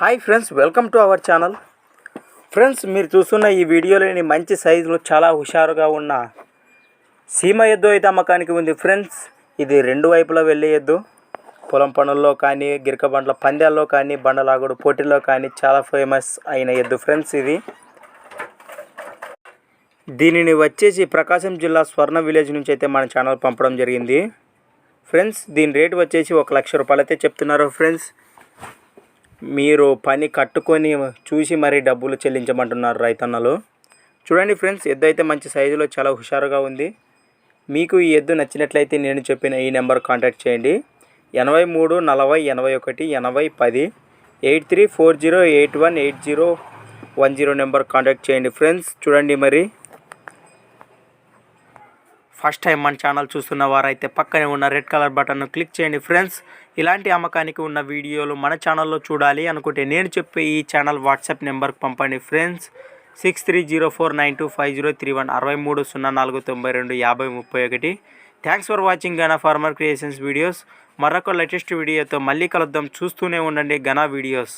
Hi friends, welcome to our channel. Friends, మీరు చూస్తున్న ఈ వీడియోలోని మంచి సైజులో చాలా హుషారుగా ఉన్న సీమ ఎద్దు అయితే అమ్మకానికి ఉంది. ఫ్రెండ్స్, ఇది రెండు వైపులా వెళ్ళే ఎద్దు. పొలం పనుల్లో కానీ, గిరక బండ్ల పందాల్లో కానీ, బండలాగుడు పోటీల్లో కానీ చాలా ఫేమస్ అయిన ఎద్దు ఫ్రెండ్స్. దీనిని వచ్చేసి ప్రకాశం జిల్లా స్వర్ణ విలేజ్ నుంచి అయితే మన ఛానల్ పంపడం జరిగింది. ఫ్రెండ్స్, దీని రేటు వచ్చేసి 1,00,000 రూపాయలు అయితే చెప్తున్నారు. ఫ్రెండ్స్, మీరు పని కట్టుకొని చూసి మరీ డబ్బులు చెల్లించమంటున్నారు రైతన్నలు. చూడండి ఫ్రెండ్స్, ఎద్దు అయితే మంచి సైజులో చాలా హుషారుగా ఉంది. మీకు ఈ ఎద్దు నచ్చినట్లయితే నేను చెప్పిన ఈ నెంబర్ కాంటాక్ట్ చేయండి. 83 40 81 80 10 8340818010 నెంబర్ కాంటాక్ట్ చేయండి. ఫ్రెండ్స్, చూడండి, మరి ఫస్ట్ టైం మన ఛానల్ చూస్తున్న వారైతే పక్కనే ఉన్న రెడ్ కలర్ బటన్ను క్లిక్ చేయండి. ఫ్రెండ్స్, ఇలాంటి అమ్మకానికి ఉన్న వీడియోలు మన ఛానల్లో చూడాలి అనుకుంటే నేను చెప్పే ఈ ఛానల్ వాట్సాప్ నెంబర్కి పంపండి. Friends, 6304925031 6304925031. Thanks for watching Gana farmer creations videos. మరొక లేటెస్ట్ వీడియోతో మళ్ళీ కలుద్దాం. చూస్తూనే ఉండండి గనా వీడియోస్.